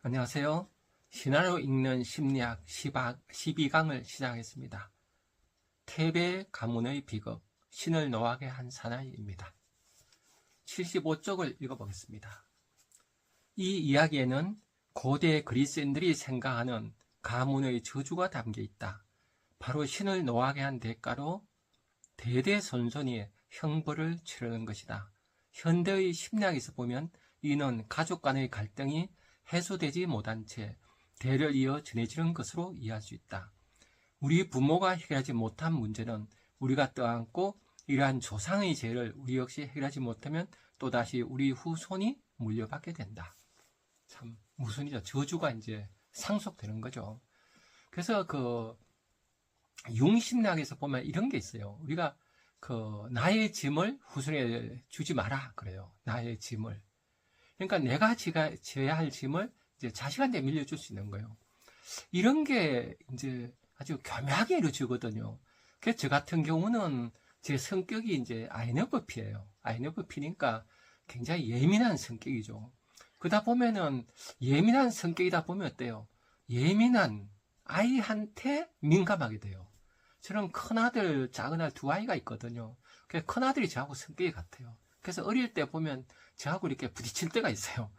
안녕하세요. 신화로 읽는 심리학 12강을 시작하겠습니다. 태배 가문의 비극, 신을 노하게 한 사나이입니다. 75쪽을 읽어보겠습니다. 이 이야기에는 고대 그리스인들이 생각하는 가문의 저주가 담겨 있다. 바로 신을 노하게 한 대가로 대대손손이 형벌을 치르는 것이다. 현대의 심리학에서 보면 이는 가족 간의 갈등이 해소되지 못한 채 대를 이어 전해지는 것으로 이해할 수 있다. 우리 부모가 해결하지 못한 문제는 우리가 떠안고 이러한 조상의 죄를 우리 역시 해결하지 못하면 또다시 우리 후손이 물려받게 된다. 참 무슨 일이죠? 저주가 이제 상속되는 거죠. 그래서 융심리학에서 보면 이런 게 있어요. 우리가 나의 짐을 후손에 주지 마라 그래요. 나의 짐을. 그러니까 내가 져야 할 짐을 이제 자식한테 밀려줄 수 있는 거예요. 이런 게 이제 아주 교묘하게 이루어지거든요. 그래서 저 같은 경우는 제 성격이 이제 INFP예요. INFP니까 굉장히 예민한 성격이죠. 그러다 보면은 예민한 성격이다 보면 어때요? 예민한 아이한테 민감하게 돼요. 저는 큰아들, 작은아들 두 아이가 있거든요. 그래서 큰아들이 저하고 성격이 같아요. 그래서 어릴 때 보면 저하고 이렇게 부딪힐 때가 있어요.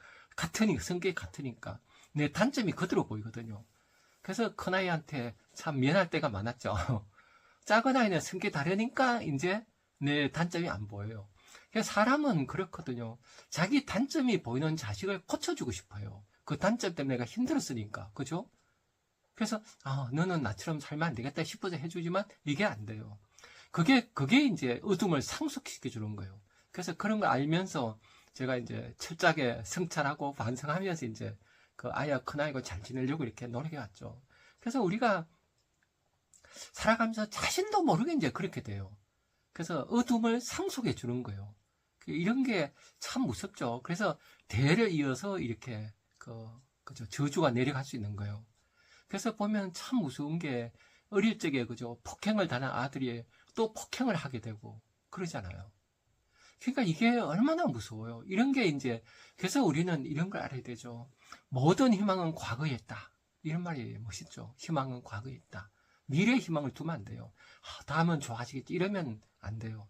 성격이 같으니까. 내 단점이 그대로 보이거든요. 그래서 큰아이한테 참 미안할 때가 많았죠. 작은 아이는 성격이 다르니까 이제 내 단점이 안 보여요. 그래서 사람은 그렇거든요. 자기 단점이 보이는 자식을 고쳐주고 싶어요. 그 단점 때문에 내가 힘들었으니까. 그죠? 그래서, 너는 나처럼 살면 안 되겠다 싶어서 해주지만 이게 안 돼요. 그게 이제 어둠을 상속시켜주는 거예요. 그래서 그런 걸 알면서 제가 이제 철저하게 성찰하고 반성하면서 이제 그 아이와 큰아이가 잘 지내려고 이렇게 노력해왔죠. 그래서 우리가 살아가면서 자신도 모르게 이제 그렇게 돼요. 그래서 어둠을 상속해 주는 거예요. 이런 게 참 무섭죠. 그래서 대를 이어서 이렇게 그죠 저주가 내려갈 수 있는 거예요. 그래서 보면 참 무서운 게 어릴 적에 그죠 폭행을 당한 아들이 또 폭행을 하게 되고 그러잖아요. 그러니까 이게 얼마나 무서워요. 이런 게 이제 그래서 우리는 이런 걸 알아야 되죠. 모든 희망은 과거에 있다. 이런 말이 멋있죠. 희망은 과거에 있다. 미래의 희망을 두면 안 돼요. 다음은 좋아지겠지. 이러면 안 돼요.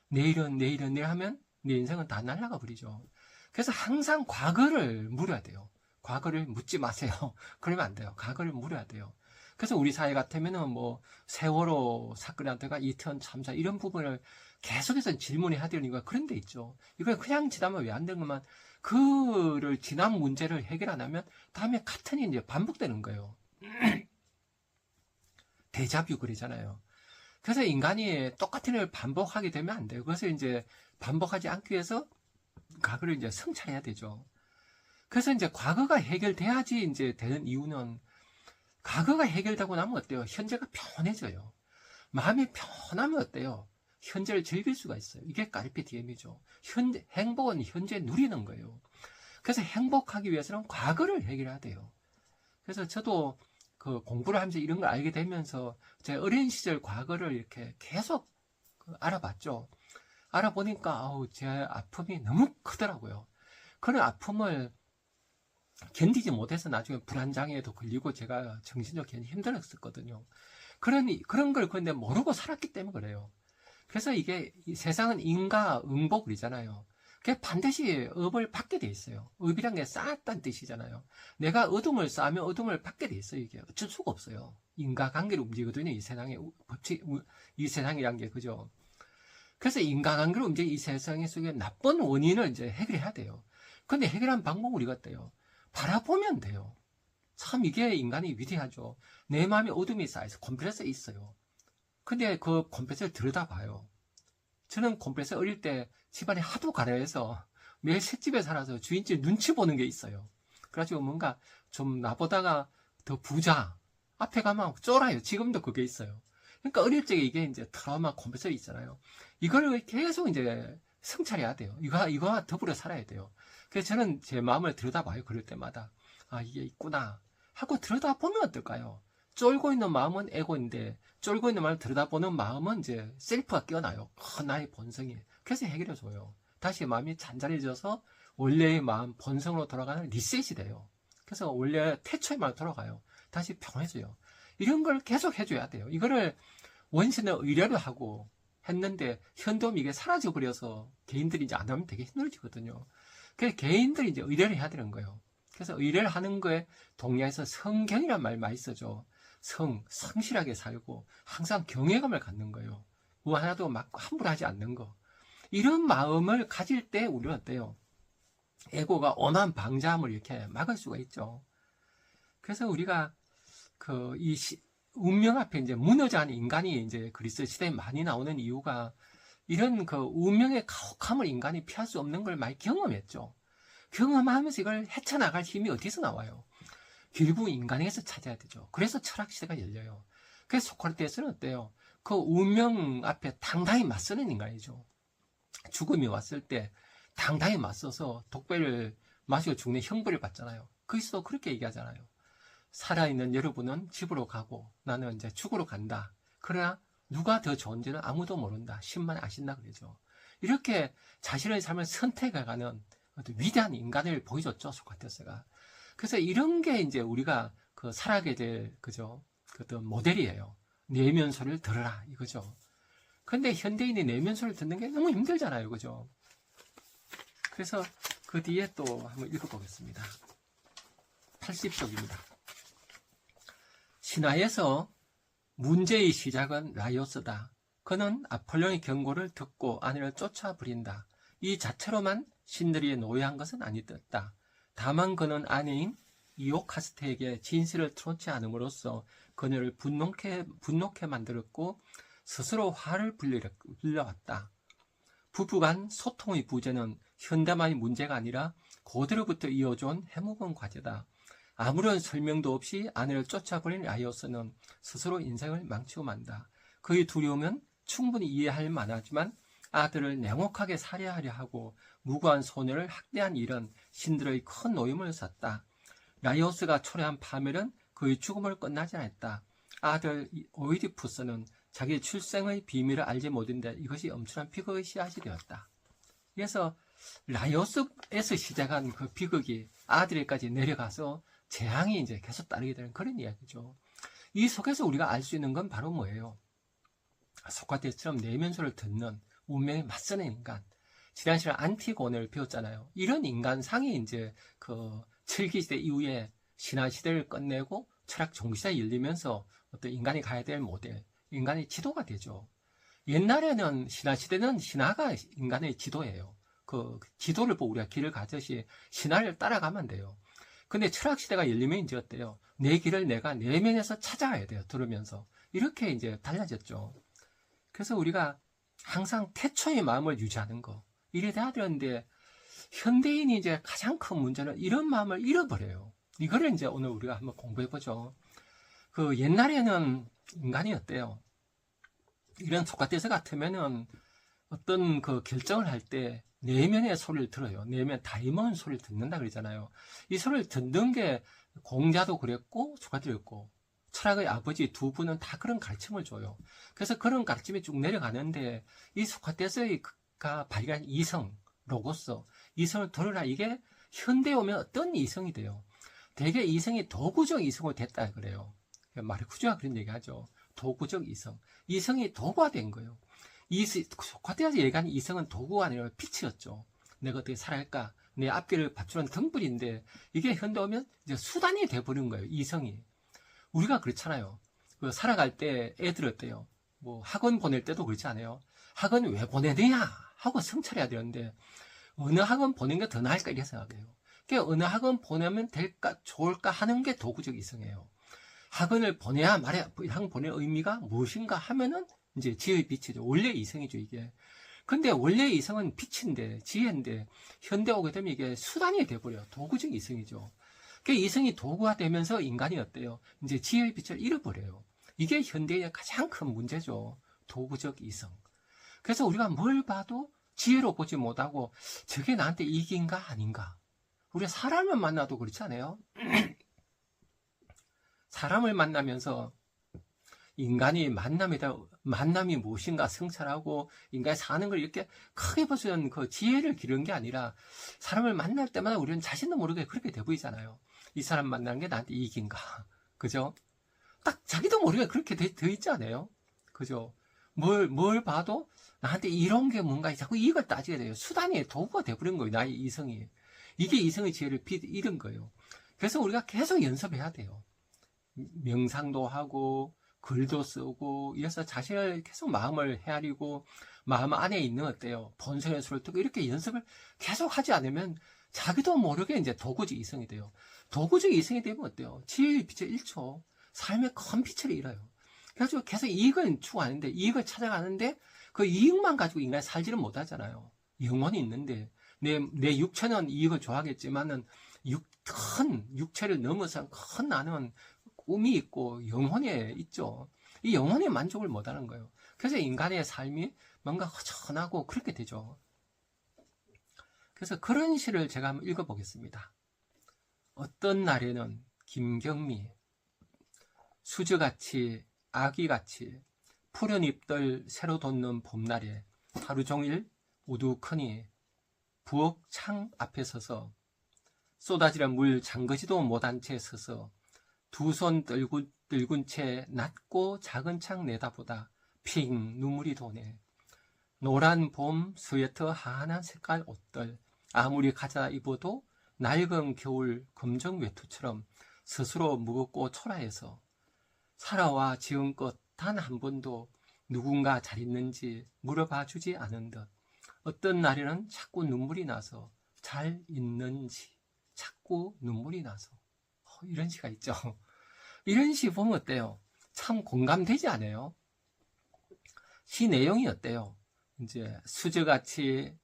내일 하면 내 인생은 다 날아가 버리죠. 그래서 항상 과거를 물어야 돼요. 과거를 묻지 마세요. 그러면 안 돼요. 과거를 물어야 돼요. 그래서 우리 사회 같으면은 뭐 세월호 사건이라든가 이태원 참사 이런 부분을 계속해서 질문해야 되는 이유가 그런 데 있죠. 이걸 그냥 지나면 왜 안 되는 것만 그를 지난 문제를 해결 안 하면 다음에 같은 일이 이제 반복되는 거예요. 데자뷰 그러잖아요. 그래서 인간이 똑같은 일을 반복하게 되면 안 돼요. 그래서 이제 반복하지 않기 위해서 과거를 이제 성찰해야 되죠. 그래서 이제 과거가 해결돼야지 이제 되는 이유는 과거가 해결되고 나면 어때요? 현재가 편해져요. 마음이 편하면 어때요? 현재를 즐길 수가 있어요. 이게 카르페 디엠이죠. 행복은 현재 누리는 거예요. 그래서 행복하기 위해서는 과거를 해결해야 돼요. 그래서 저도 공부를 하면서 이런 걸 알게 되면서 제 어린 시절 과거를 이렇게 계속 알아봤죠. 알아보니까 제 아픔이 너무 크더라고요. 그런 아픔을 견디지 못해서 나중에 불안장애에도 걸리고 제가 정신적으로 굉장히 힘들었었거든요. 그런 걸 근데 모르고 살았기 때문에 그래요. 그래서 이게 세상은 인과 응복이잖아요. 그게 반드시 업을 받게 돼 있어요. 업이란 게 쌓았다는 뜻이잖아요. 내가 어둠을 쌓으면 어둠을 받게 돼 있어요. 이게 어쩔 수가 없어요. 인과관계를 움직이거든요. 이 세상의 법칙, 이 세상이란 게 그죠. 그래서 인과관계를 움직이는 이 세상 속에 나쁜 원인을 이제 해결해야 돼요. 근데 해결한 방법은 우리가 어때요? 바라보면 돼요. 참 이게 인간이 위대하죠. 내 마음에 어둠이 쌓여서 컴퓨터에 있어요. 근데 그 컴퓨터를 들여다봐요. 저는 컴퓨터 어릴 때 집안이 하도 가난해서 매일 셋집에 살아서 주인집 눈치 보는 게 있어요. 그래가지고 뭔가 좀 나보다가 더 부자 앞에 가면 쫄아요. 지금도 그게 있어요. 그러니까 어릴 적에 이게 이제 트라우마 컴퓨터에 있잖아요. 이걸 계속 이제 성찰해야 돼요. 이거와 더불어 살아야 돼요. 그래서 저는 제 마음을 들여다봐요. 그럴 때마다. 이게 있구나. 하고 들여다보면 어떨까요? 쫄고 있는 마음은 에고인데, 쫄고 있는 마음을 들여다보는 마음은 이제 셀프가 깨어나요. 나의 본성이. 그래서 해결해줘요. 다시 마음이 잔잔해져서 원래의 마음, 본성으로 돌아가는 리셋이 돼요. 그래서 원래 태초에만 돌아가요. 다시 평해져요. 이런 걸 계속 해줘야 돼요. 이거를 원신은 의뢰를 하고 했는데 현대음 이게 사라져버려서 개인들이 이제 안 하면 되게 힘들어지거든요. 그래서 개인들이 이제 의뢰를 해야 되는 거예요. 그래서 의뢰를 하는 거에 동의해서 성경이란 말 많이 쓰죠. 성실하게 살고 항상 경외감을 갖는 거예요. 뭐 하나도 막 함부로 하지 않는 거. 이런 마음을 가질 때 우리는 어때요? 에고가 엄한 방자함을 이렇게 막을 수가 있죠. 그래서 우리가 운명 앞에 이제 무너져가는 인간이 이제 그리스도 시대에 많이 나오는 이유가 이런 운명의 가혹함을 인간이 피할 수 없는 걸 많이 경험했죠. 경험하면서 이걸 헤쳐나갈 힘이 어디서 나와요? 결국 인간에게서 찾아야 되죠. 그래서 철학 시대가 열려요. 그래서 소크라테스는 어때요? 그 운명 앞에 당당히 맞서는 인간이죠. 죽음이 왔을 때 당당히 맞서서 독배를 마시고 죽는 형벌을 받잖아요. 그리스도 그렇게 얘기하잖아요. 살아있는 여러분은 집으로 가고 나는 이제 죽으러 간다. 그러나 누가 더 좋은지는 아무도 모른다. 신만 아신다 그러죠. 이렇게 자신의 삶을 선택해가는 위대한 인간을 보여줬죠, 소크라테스가. 그래서 이런 게 이제 우리가 살아가게 될 어떤 모델이에요. 내면소리를 들어라 이거죠. 근데 현대인이 내면소리를 듣는 게 너무 힘들잖아요, 그죠? 그래서 그 뒤에 또 한번 읽어보겠습니다. 80쪽입니다. 신화에서 문제의 시작은 라이오스다. 그는 아폴론의 경고를 듣고 아내를 쫓아 부린다. 이 자체로만 신들이 노예한 것은 아니었다. 다만 그는 아내인 이오카스테에게 진실을 털어놓지 않음으로써 그녀를 분노케 만들었고 스스로 화를 불려왔다. 부부간 소통의 부재는 현대만의 문제가 아니라 고대로부터 이어져온 해묵은 과제다. 아무런 설명도 없이 아내를 쫓아버린 라이오스는 스스로 인생을 망치고 만다. 그의 두려움은 충분히 이해할 만하지만 아들을 냉혹하게 살해하려 하고 무고한 소녀를 학대한 일은 신들의 큰 노임을 샀다. 라이오스가 초래한 파멸은 그의 죽음을 끝나지 않았다. 아들 오이디푸스는 자기 출생의 비밀을 알지 못했는데 이것이 엄청난 비극의 씨앗이 되었다. 그래서 라이오스에서 시작한 그 비극이 아들에까지 내려가서 재앙이 이제 계속 따르게 되는 그런 이야기죠. 이 속에서 우리가 알 수 있는 건 바로 뭐예요? 소크라테스처럼 내면소를 듣는 운명에 맞서는 인간. 지난 시간 안티고네를 배웠잖아요. 이런 인간상이 이제 칠기시대 이후에 신화시대를 끝내고 철학 종기시대에 열리면서 어떤 인간이 가야 될 모델, 인간의 지도가 되죠. 옛날에는 신화시대는 신화가 인간의 지도예요. 그 지도를 보고 우리가 길을 가듯이 신화를 따라가면 돼요. 근데 철학시대가 열리면 이제 어때요? 내 길을 내가 내면에서 찾아야 돼요. 들으면서. 이렇게 이제 달라졌죠. 그래서 우리가 항상 태초의 마음을 유지하는 거. 이래 돼야 되는데, 현대인이 이제 가장 큰 문제는 이런 마음을 잃어버려요. 이거를 이제 오늘 우리가 한번 공부해보죠. 옛날에는 인간이 어때요? 이런 소크라테스 같으면은 어떤 결정을 할 때 내면의 소리를 들어요. 내면 다이몬 소리를 듣는다 그러잖아요. 이 소리를 듣는 게 공자도 그랬고 소크라테스였고 철학의 아버지 두 분은 다 그런 가르침을 줘요. 그래서 그런 가르침이 쭉 내려가는데 이 소크라테스가 발견한 이성, 로고스, 이성을 들으라. 이게 현대에 오면 어떤 이성이 돼요? 대개 이성이 도구적 이성으로 됐다 그래요. 마르쿠즈가 그런 얘기하죠. 도구적 이성. 이성이 도구가 된 거예요. 소크라테스가 얘기하는 이성은 도구가 아니라 빛이었죠. 내가 어떻게 살아갈까? 내 앞길을 받추는 등불인데 이게 현대 오면 이제 수단이 돼버린 거예요. 이성이. 우리가 그렇잖아요. 살아갈 때 애들 어때요? 학원 보낼 때도 그렇지 않아요? 학원 왜 보내느냐? 하고 성찰해야 되는데 어느 학원 보내는 게 더 나을까 이렇게 생각해요. 그러니까 어느 학원 보내면 될까 좋을까 하는 게 도구적 이성이에요. 학원을 보내야 말이야. 학원 보낼 의미가 무엇인가 하면은 이제 지혜의 빛이죠. 원래 이성이죠, 이게. 근데 원래 이성은 빛인데, 지혜인데, 현대 오게 되면 이게 수단이 돼버려요. 도구적 이성이죠. 그 이성이 도구가 되면서 인간이 어때요? 이제 지혜의 빛을 잃어버려요. 이게 현대의 가장 큰 문제죠. 도구적 이성. 그래서 우리가 뭘 봐도 지혜로 보지 못하고, 저게 나한테 이익인가 아닌가. 우리가 사람을 만나도 그렇지 않아요? 사람을 만나면서 인간이 만남이 무엇인가 성찰하고 인간이 사는 걸 이렇게 크게 보시는 그 지혜를 기르는 게 아니라 사람을 만날 때마다 우리는 자신도 모르게 그렇게 돼 보이잖아요. 이 사람 만나는 게 나한테 이익인가? 그죠? 딱 자기도 모르게 그렇게 돼 있지 않아요? 그죠? 뭘 봐도 나한테 이런 게 뭔가 자꾸 이익을 따지게 돼요. 수단이 도구가 돼버린 거예요. 나의 이성이. 이게 이성의 지혜를 잃은 거예요. 그래서 우리가 계속 연습해야 돼요. 명상도 하고 글도 쓰고 이래서 자신을 계속 마음을 헤아리고 마음 안에 있는 어때요? 본성의 수를 듣고 이렇게 연습을 계속 하지 않으면 자기도 모르게 이제 도구적 이성이 돼요. 도구적 이성이 되면 어때요? 지혜의 빛을 잃죠. 삶의 큰 빛을 잃어요. 그래가지고 계속 이익을 추구하는데 이익을 찾아가는데 그 이익만 가지고 인간이 살지는 못하잖아요. 영혼이 있는데 내 육체는 이익을 좋아하겠지만은 큰 육체를 넘어선 큰 나는 꿈이 있고 영혼에 있죠. 이 영혼의 만족을 못하는 거예요. 그래서 인간의 삶이 뭔가 허전하고 그렇게 되죠. 그래서 그런 시를 제가 한번 읽어보겠습니다. 어떤 날에는 김경미 수저같이 아기같이 푸른 잎들 새로 돋는 봄날에 하루 종일 우두커니 부엌 창 앞에 서서 쏟아지는 물 잠그지도 못한 채 서서 두 손 늙은 채 낮고 작은 창 내다보다 핑 눈물이 도네. 노란 봄 스웨터 환한 색깔 옷들 아무리 가져다 입어도 낡은 겨울 검정 외투처럼 스스로 무겁고 초라해서 살아와 지금껏 단 한 번도 누군가 잘 있는지 물어봐 주지 않은 듯 어떤 날에는 자꾸 눈물이 나서 잘 있는지 자꾸 눈물이 나서 이런 시가 있죠. 이런 시 보면 어때요? 참 공감되지 않아요? 시 내용이 어때요? 이제 수저같이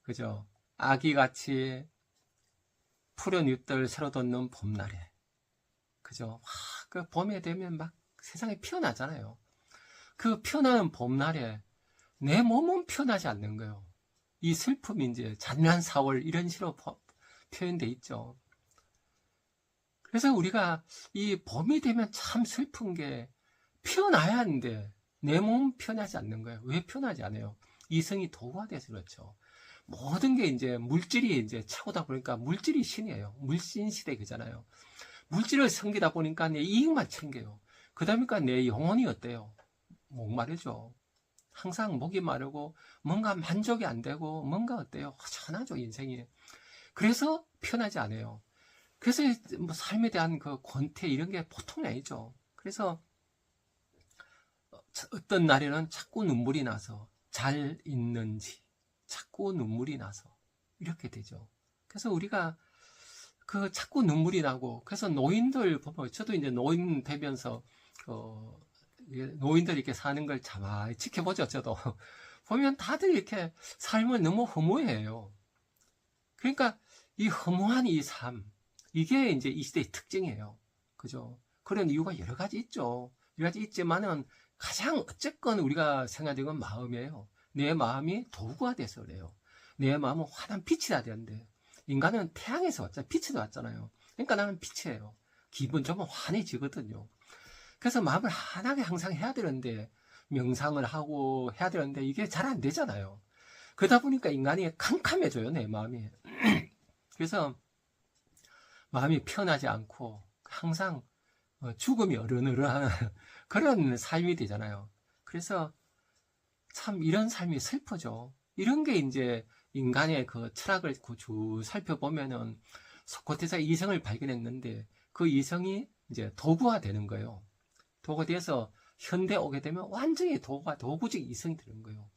그죠? 아기같이 푸른 잎들 새로 돋는 봄날에 그죠? 그 봄에 되면 막 세상에 피어나잖아요. 그 피어나는 봄날에 내 몸은 피어나지 않는 거예요. 이 슬픔이 이제 잔인한 4월 이런 식으로 표현돼 있죠. 그래서 우리가 이 봄이 되면 참 슬픈 게 피어나야 하는데 내 몸은 피어나지 않는 거예요. 왜 피어나지 않아요? 이성이 도구화돼서 그렇죠. 모든 게 이제 물질이 이제 차오다 보니까 물질이 신이에요. 물신 시대 그잖아요. 물질을 섬기다 보니까 내 이익만 챙겨요. 그다음에 내 영혼이 어때요? 목마르죠. 항상 목이 마르고 뭔가 만족이 안 되고 뭔가 어때요? 허전하죠 인생이. 그래서 피어나지 않아요. 그래서 뭐 삶에 대한 그 권태 이런 게 보통이 아니죠. 그래서 어떤 날에는 자꾸 눈물이 나서 잘 있는지 자꾸 눈물이 나서 이렇게 되죠. 그래서 우리가 그 자꾸 눈물이 나고 그래서 노인들 보면 저도 이제 노인 되면서 노인들 이렇게 사는 걸 자막 지켜보죠. 저도 보면 다들 이렇게 삶을 너무 허무해해요. 그러니까 이 허무한 이 삶 이게 이제 이 시대의 특징이에요. 그죠? 그런 이유가 여러 가지 있죠. 여러 가지 있지만은 가장 어쨌건 우리가 생각하는 건 마음이에요. 내 마음이 도구가 돼서 그래요. 내 마음은 환한 빛이 돼야 되는데 인간은 태양에서 왔잖아요. 빛에서 왔잖아요. 그러니까 나는 빛이에요. 기분 좀 환해지거든요. 그래서 마음을 환하게 항상 해야 되는데 명상을 하고 해야 되는데 이게 잘 안 되잖아요. 그러다 보니까 인간이 캄캄해져요. 내 마음이. 그래서 마음이 편하지 않고 항상 죽음이 어른어른한 그런 삶이 되잖아요. 그래서 참 이런 삶이 슬프죠. 이런 게 이제 인간의 그 철학을 쭉 살펴보면은 소크라테스가 이성을 발견했는데 그 이성이 이제 도구화 되는 거예요. 도구가 돼서 현대에 오게 되면 완전히 도구적 이성이 되는 거예요.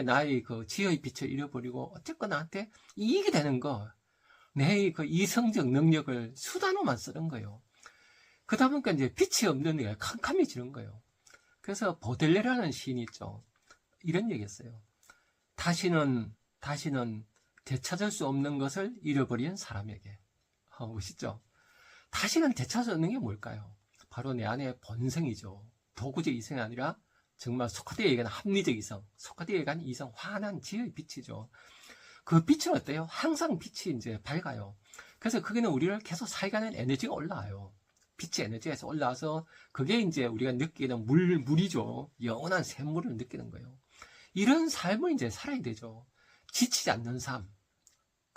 나의 그 지혜의 빛을 잃어버리고 어쨌건 나한테 이익이 되는 거, 내 그 이성적 능력을 수단으로만 쓰는 거예요. 그러다 보니까 이제 빛이 없는 게 캄캄해지는 거예요. 그래서 보들레라는 시인이 있죠. 이런 얘기했어요. 다시는 되찾을 수 없는 것을 잃어버린 사람에게. 멋있죠? 다시는 되찾을 수 없는 게 뭘까요? 바로 내 안의 본성이죠. 도구적 이성이 아니라 정말 소크라테스가 얘기하는 합리적 이성, 소크라테스가 얘기하는 이성, 환한 지혜의 빛이죠. 그 빛은 어때요? 항상 빛이 이제 밝아요. 그래서 거기는 우리를 계속 살가는 에너지가 올라와요. 빛의 에너지에서 올라와서 그게 이제 우리가 느끼는 물이죠. 영원한 샘물을 느끼는 거예요. 이런 삶을 이제 살아야 되죠. 지치지 않는 삶.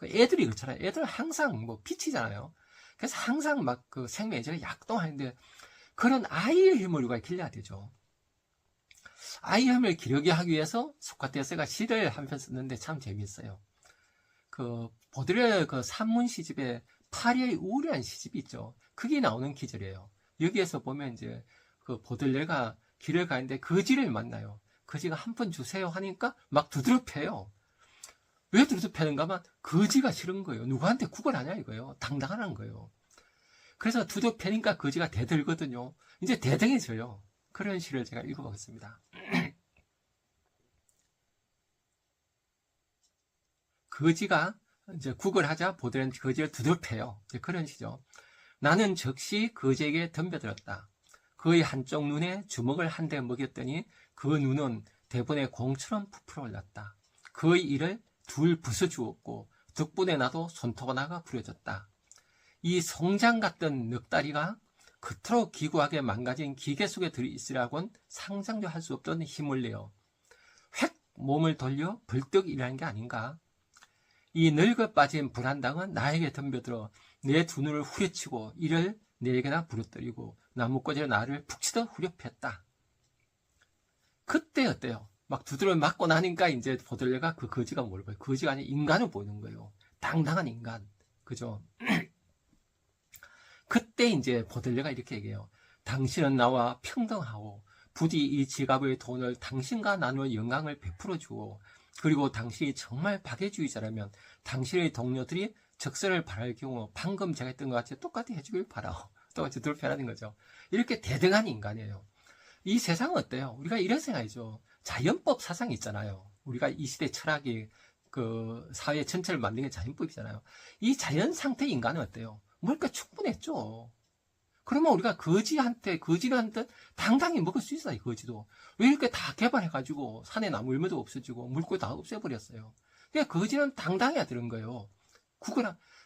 애들이 그렇잖아요. 애들 항상 뭐 빛이잖아요. 그래서 항상 막 그 생명의제를 약동하는데 그런 아이의 힘을 우리가 길러야 되죠. 아이의 힘을 기르게 하기 위해서 소크라테스가 시를 한 편 썼는데 참 재미있어요. 그 보드레 그 산문 시집에 파리의 우울이라는 시집이 있죠. 그게 나오는 기절이에요. 여기에서 보면 이제 그 보들레가 길을 가는데 거지를 만나요. 거지가 한 푼 주세요 하니까 막 두드려 패요. 왜 두드려 패는가 하면 거지가 싫은 거예요. 누구한테 구걸하냐 이거예요. 당당하는 거예요. 그래서 두드려 패니까 거지가 대들거든요. 이제 대등해져요. 그런 시를 제가 읽어보겠습니다. 거지가 이제 구걸하자 보드레는 거지를 두드려 패요. 그런 시죠. 나는 즉시 거지에게 덤벼들었다. 그의 한쪽 눈에 주먹을 한 대 먹였더니 그 눈은 대본의 공처럼 부풀어 올랐다. 그의 이를 둘 부숴주었고 덕분에 나도 손톱 하나가 부러졌다. 이 송장 같던 넉다리가 그토록 기구하게 망가진 기계 속에 들어있으라곤 상상도 할 수 없던 힘을 내어 획 몸을 돌려 벌떡 일어나는 게 아닌가. 이 늙어 빠진 불안당은 나에게 덤벼들어 내 두 눈을 후려치고 이를 내게나 부러뜨리고 나뭇가지로 나를 푹 치듯 후려팼다. 그때 어때요? 막 두드려 맞고 나니까 이제 보들레가 그 거지가 뭘 봐요? 거지가 아니라 인간을 보는 거예요. 당당한 인간. 그죠? 그때 이제 보들레가 이렇게 얘기해요. 당신은 나와 평등하고 부디 이 지갑의 돈을 당신과 나누어 영광을 베풀어 주고 그리고 당신이 정말 박애주의자라면 당신의 동료들이 적선을 바랄 경우 방금 제가 했던 것 같이 똑같이 해주길 바라오. 똑같이 돌변하는 거죠. 이렇게 대등한 인간이에요. 이 세상은 어때요? 우리가 이런 생각이죠. 자연법 사상이 있잖아요. 우리가 이 시대 철학이 그 사회 전체를 만든 게 자연법이잖아요. 이 자연 상태 인간은 어때요? 뭘까 충분했죠. 그러면 우리가 거지한테 당당히 먹을 수 있어요. 거지도. 왜 이렇게 다 개발해가지고 산에 나무 열매도 없어지고 물고 다 없애버렸어요. 그러니까 거지는 당당해야 되는 거예요.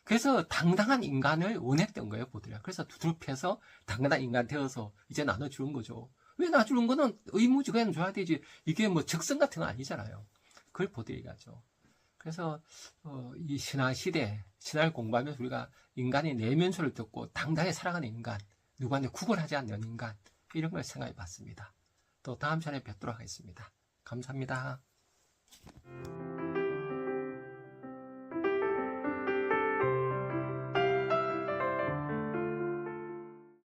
그래서 당당한 인간을 원했던 거예요, 보드레가. 그래서 두드려 패서 당당한 인간 되어서 이제 나눠주는 거죠. 왜 나눠주는 거는 의무적으로 줘야 되지. 이게 뭐 적성 같은 거 아니잖아요. 그걸 보드레가 하죠. 그래서 이 신화 시대, 신화를 공부하면서 우리가 인간의 내면소를 듣고 당당히 살아가는 인간, 누구한테 구걸하지 않는 인간, 이런 걸 생각해 봤습니다. 또 다음 시간에 뵙도록 하겠습니다. 감사합니다.